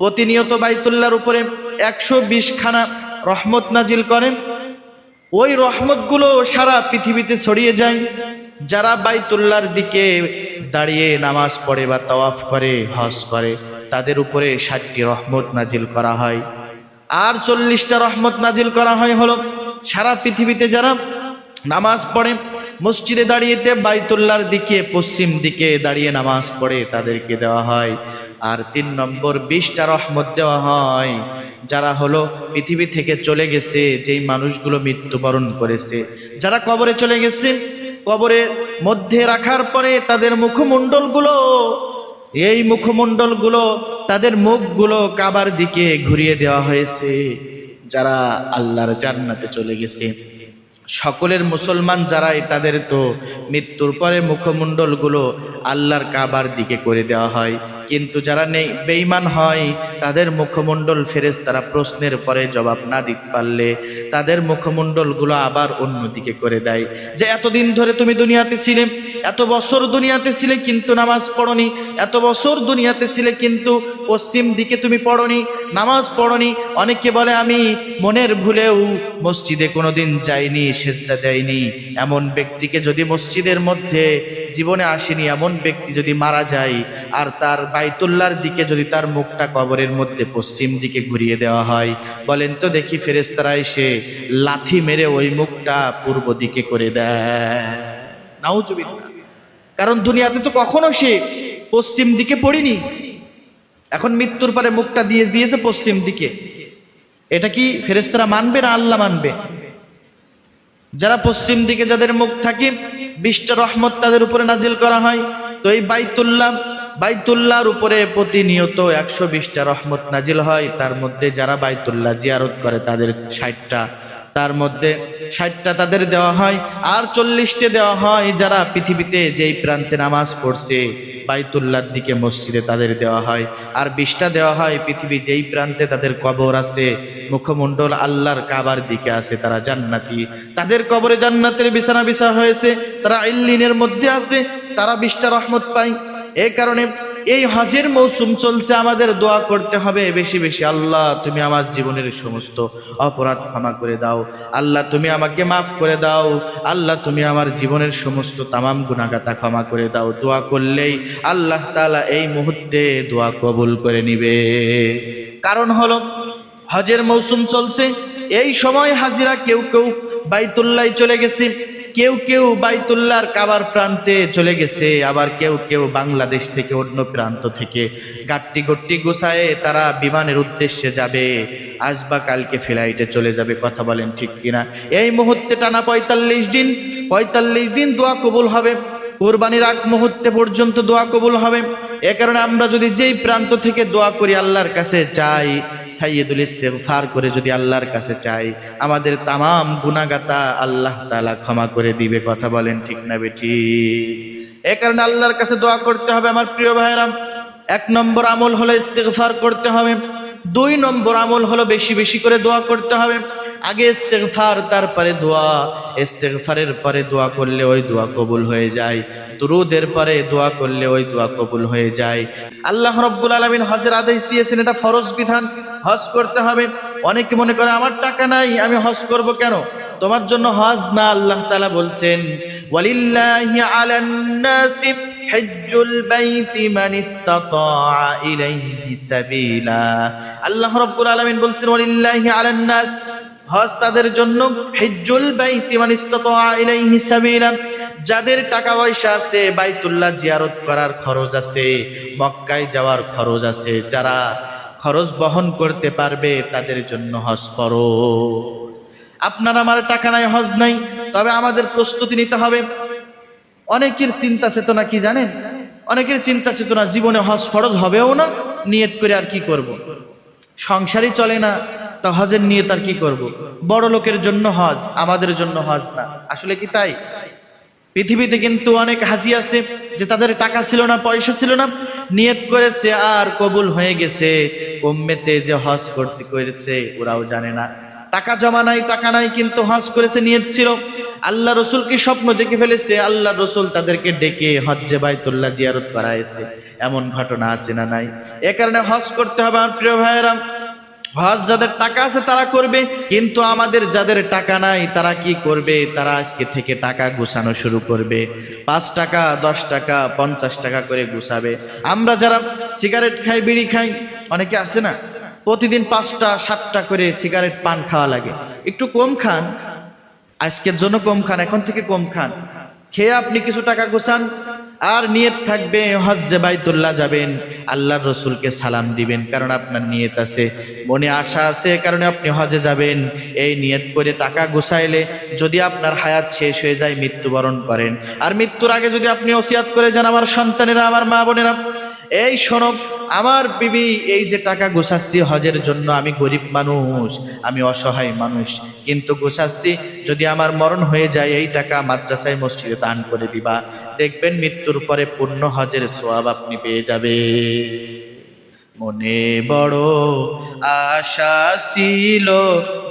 প্রতিনিয়ত বাইতুল্লাহর উপরে 120 খানা রহমত নাজিল করেন। ওই রহমতগুলো সারা পৃথিবীতে ছড়িয়ে যায়। যারা বাইতুল্লাহর দিকে দাঁড়িয়ে নামাজ পড়ে বা তাওয়াফ করে, হজ করে, তাদের উপরে 60টি রহমত নাজিল করা হয়। আর 40টা রহমত নাজিল করা হয় হলো সারা পৃথিবীতে যারা নামাজ পড়ে, মসজিদে দাঁড়িয়েতে বাইতুল্লাহর দিকে পশ্চিম দিকে দাঁড়িয়ে নামাজ পড়ে, তাদেরকে দেওয়া হয়। আর 3 নম্বর 20টা রহমত দেওয়া হয় যারা হলো পৃথিবী থেকে চলে গেছে, যেই মানুষগুলো মৃত্যুবরণ করেছে, যারা কবরে চলে গেছে, কবরের মধ্যে রাখার পরে তাদের মুখমণ্ডলগুলো, এই মুখমণ্ডলগুলো, তাদের মুখগুলো কাবার দিকে ঘুরিয়ে দেওয়া হয়েছে। যারা আল্লাহর জান্নাতে চলে গেছে, সকলের মুসলমান যারাই, তাদের তো মৃত্যুর পরে মুখমণ্ডলগুলো আল্লাহর কাবার দিকে করে দেওয়া হয়। কিন্তু যারা বেঈমান হয়, তাদের মুখমণ্ডল ফেরেশতারা প্রশ্নের পরে জবাব না দিতে পারলে তাদের মুখমণ্ডলগুলো আবার অন্যদিকে করে দেয়। যে এতদিন ধরে তুমি দুনিয়াতে ছিলে, এত বছর দুনিয়াতে ছিলে কিন্তু নামাজ পড়নি, এত বছর দুনিয়াতে ছিলে কিন্তু পশ্চিম দিকে তুমি পড়নি, নামাজ পড়নি। অনেকে বলে আমি মনের ভুলেও মসজিদে কোনোদিন যাইনি, সেজদা দেয়নি। এমন ব্যক্তিকে যদি মসজিদের মধ্যে জীবনে আসেনি, এমন ব্যক্তি যদি মারা যায় আর তার বাইতুল্লাহর দিকে যদি তার মুখটা কবরের মধ্যে পশ্চিম দিকে ঘুরিয়ে দেওয়া হয়, বলেন তো দেখি ফেরেশতারা এসে লাথি মেরে ওই মুখটা পূর্ব দিকে করে দেয়। নাউজুবিল্লাহ। কারণ দুনিয়াতে তো কখনো সে পশ্চিম দিকে পড়িনি, এখন মৃত্যুর পরে মুখটা দিয়ে দিয়েছে পশ্চিম দিকে। এটা কি ফেরেশতারা মানবে না আল্লাহ মানবে? যারা পশ্চিম দিকে যাদের মুখ থাকে, 20টা রহমত তাদের উপরে নাজিল করা হয়। তো এই বাইতুল্লাহর উপরে প্রতিনিয়ত 120টা রহমত নাজিল হয়। তার মধ্যে যারা বাইতুল্লাহ জিয়ারত করে তাদের 60টা, তার মধ্যে 60টা তাদের দেওয়া হয়। আর 40টা দেওয়া হয় যারা পৃথিবীতে যেই প্রান্তে নামাজ পড়ছে বাইতুল্লাহর দিকে মসজিদে, তাদের দেওয়া হয়। আর 20টা দেওয়া হয় পৃথিবী যেই প্রান্তে তাদের কবর আছে, মুখমণ্ডল আল্লাহর কাবার দিকে আছে, তারা জান্নাতি, তাদের কবরে জান্নাতের বিছানা বিছা হয়েছে, তারা ইল্লিনের মধ্যে আছে, তারা 20টা রহমত পায়। এই কারণে এই হজের মৌসুম চলছে, আমাদের দোয়া করতে হবে বেশি বেশি, আল্লাহ তুমি আমার জীবনের সমস্ত অপরাধ ক্ষমা করে দাও, আল্লাহ তুমি আমাকে মাফ করে দাও, আল্লাহ তুমি আমার জীবনের সমস্ত তামাম গুনাহগাতা ক্ষমা করে দাও। দোয়া করলেই আল্লাহ তাআলা এই মুহূর্তে দোয়া কবুল করে নিবে। কারণ হলো হজের মৌসুম চলছে, এই সময় হাজিরা কেউ কেউ বাইতুল্লাহ চলে গেছে, কেউ কেউ বাইতুল্লাহর কাবার প্রান্তে চলে গেছে, আবার কেউ কেউ বাংলাদেশ থেকে অন্য প্রান্ত থেকে গাট্টি গট্টি গোছায় তারা বিমানের উদ্দেশ্যে যাবে, আজ বা কালকে ফ্লাইটে চলে যাবে। কথা বলেন ঠিক কিনা? এই মুহূর্তে টানা 45 দিন দোয়া কবুল হবে, কুরবানির আগ মুহূর্তে পর্যন্ত দোয়া কবুল হবে। এ কারণে আমরা যদি যেই প্রান্ত থেকে দোয়া করি আল্লাহর কাছে চাই, সাইয়্যিদুল ইস্তিগফার করে যদি আল্লাহর কাছে চাই, আমাদের তামাম গুনাহগাতা আল্লাহ তাআলা ক্ষমা করে দিবে। কথা বলেন ঠিক না বেটি? এ কারণে আল্লাহর কাছে দোয়া করতে হবে আমার প্রিয় ভাইরা। 1 নম্বর আমল হলো ইস্তিগফার করতে হবে। 2 নম্বর আমল হলো বেশি বেশি করে দোয়া করতে হবে। আগে ইস্তিগফার, তারপরে দোয়া। ইস্তিগফারের পরে দোয়া করলে ওই দোয়া কবুল হয়ে যায়, দুরূদের পরে দোয়া করলে ওই দোয়া কবুল হয়ে যায়। আল্লাহ রাব্বুল আলামিন হজের আদেশ দিয়েছেন, এটা ফরজ বিধান, হজ করতে হবে। অনেকে মনে করে আমার টাকা নাই, আমি হজ করব কেন? তোমার জন্য হজ না, আল্লাহ তাআলা বলছেন ওয়ালিল্লাহি আলান নাসি হিজ্জুল বাইতি মান ইসতাতা ইলাইহি সাবিলা। আল্লাহ রাব্বুল আলামিন বলছেন ওয়ালিল্লাহি আলান নাস, হজ তাদের জন্য, হিজ্জুল বাইতি মান ইসতাতা ইলাইহি সাবিলা, যাদের টাকা পয়সা আছে, বাইতুল্লাহ জিয়ারত করার খরচ আছে, মক্কায় যাওয়ার খরচ আছে, যারা খরচ বহন করতে পারবে তাদের জন্য হজ করো। আপনার আমার টাকা নাই, হজ নাই, তবে আমাদের প্রস্তুতি নিতে হবে। অনেকের চিন্তা চেতনা কি জানেন? অনেকের চিন্তা চেতনা জীবনে হজ ফরজ হবেও না, নিয়ত করে আর কি করব, সংসারই চলে না, তা হজের নিয়ত আর কি করব? বড় লোকের জন্য হজ, আমাদের জন্য হজ না। আসলে কি তাই? পৃথিবীতে কিন্তু অনেক হাজি আছে যে তাদের টাকা ছিল না, পয়সা ছিল না, নিয়ত করেছে আর কবুল হয়ে গেছে। উম্মতে যে হজ করতে করেছে ওরাও জানে না। টাকা জমা নাই, টাকা নাই, কিন্তু হজ করেছে, নিয়ত ছিল। আল্লাহ রসুল কি স্বপ্ন দেখে ফেলেছে, আল্লাহ রসুল তাদেরকে ডেকে হজ্জে বাইতুল্লাহ জিয়ারত করাইছে। এমন ঘটনা আছে না নাই? এ কারণে হজ করতে হবে আমার প্রিয় ভাইয়েরা। হজ যাদের টাকা আছে তারা করবে, কিন্তু আমাদের যাদের টাকা নাই তারা কি করবে? তারা আজকে থেকে টাকা গুছানো শুরু করবে। 5 টাকা, 10 টাকা, 50 টাকা করে গুছাবে। আমরা যারা সিগারেট খাই, বিড়ি খাই, অনেকে আছে না প্রতিদিন 5টা 7টা করে সিগারেট পান খাওয়া লাগে। একটু কম খান, আজকের জন্য কম খান, এখন থেকে কম খান, খেয়ে আপনি কিছু টাকা গুছান। আর নিয়ত থাকবে হজ্জে বাইতুল্লাহ যাবেন, আল্লাহর রসুলকে সালাম দিবেন, কারণ আপনার নিয়ত আছে, মনে আশা আছে, কারণে আপনি হজে যাবেন। এই নিয়ত করে টাকা গুছাইলে যদি আপনার হায়াত শেষ হয়ে যায়, মৃত্যুবরণ করেন, আর মৃত্যুর আগে যদি আপনি ওসিয়াত করে যান, আমার সন্তানেরা, আমার মা বোনেরা, এই শোনো, আমার বিবি, এই যে টাকা গুছাচ্ছি হজের জন্য, আমি গরিব মানুষ, আমি অসহায় মানুষ, কিন্তু গুছাচ্ছি, যদি আমার মরণ হয়ে যায় এই টাকা মাদ্রাসায় মসজিদে দান করে দিবা, দেখবেন মৃত্যুর পরে পূর্ণ হজের সওয়াব আপনি পেয়ে যাবে। মনে বড় আশা ছিল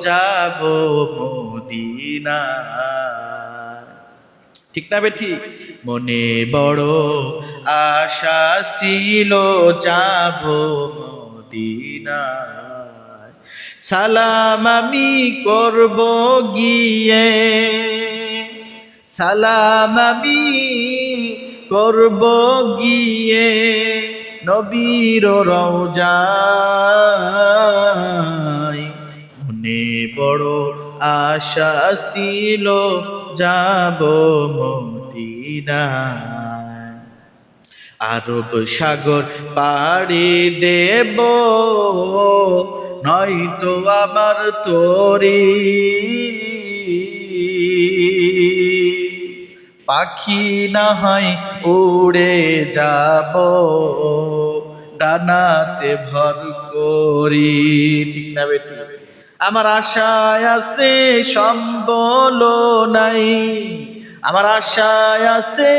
যাব মদিনা, ঠিক না বেঠি? মনে বড় আশা ছিল যাব মদিনা, সালাম আমি করব গিয়ে, সালাম আমি করব গিয়ে নবীর রওজায়। মনে বড় আশা ছিল যাব মদিনায়, আরব সাগর পাড়ি দেব, নয়তো আমার তরি পাখি না হয় উড়ে যাব, ডানাতে ভর করি, ঠিক না বেটি? আমার আশায় আছে সম্বল নাই, আমার আশায় আছে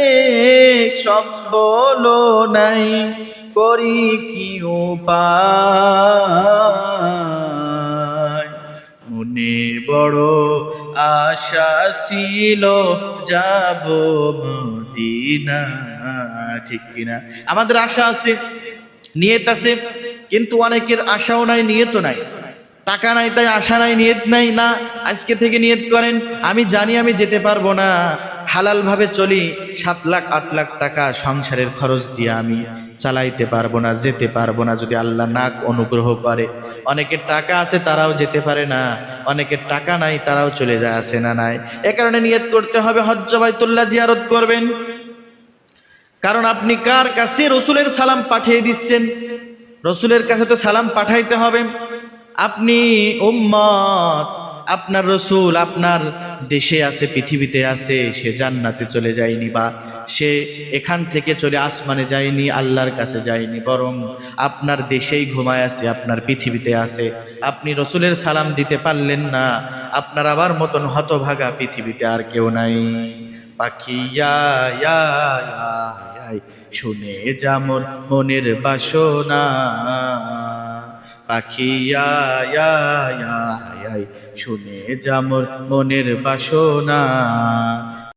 সম্বল নাই, করি কি উপায়? মনে বড় আশা ছিল যাব মদিনা, ঠিক কিনা? আমাদের আশা আছে, নিয়ত আছে, কিন্তু অনেকের আশাও নাই, নিয়তও নাই। টাকা নাই তাই আশা নাই, নিয়ত নাই। না, আজকে থেকে নিয়ত করেন, আমি জানি আমি যেতে পারবো না, হালাল ভাবে চলি, 7 লাখ 8 লাখ টাকা সংসারের খরচ দিয়ে আমি চালাইতে পারবো না, যেতে পারবো না, যদি আল্লাহ না অনুগ্রহ করে। অনেকের টাকা আছে তারাও যেতে পারে না, অনেকের টাকা নাই তারাও চলে যায়, আছে না নাই? এ কারণে নিয়ত করতে হবে হজ্জ বাইতুল্লাহ জিয়ারত করবেন। কারণ আপনি কার কাছে রসুলের সালাম পাঠিয়ে দিচ্ছেন? রসুলের কাছে তো সালাম পাঠাইতে হবে। আপনি উম্মত, আপনার রসুল আপনার দেশে আছে, পৃথিবীতে আছে, সে জান্নাতে চলে যায়নি, বা সে এখান থেকে চলে আসমানে যায়নি, আল্লাহর কাছে যায়নি, বরং আপনার দেশেই ঘুমায় আছে, আপনার পৃথিবীতে আছে। আপনি রসুলের সালাম দিতে পারলেন না, আপনার আবার মতন হতভাগা পৃথিবীতে আর কেউ নাই। পাখি শুনে যেমন মনের বাসনা, পাখি শুনে যেমন মনের বাসনা,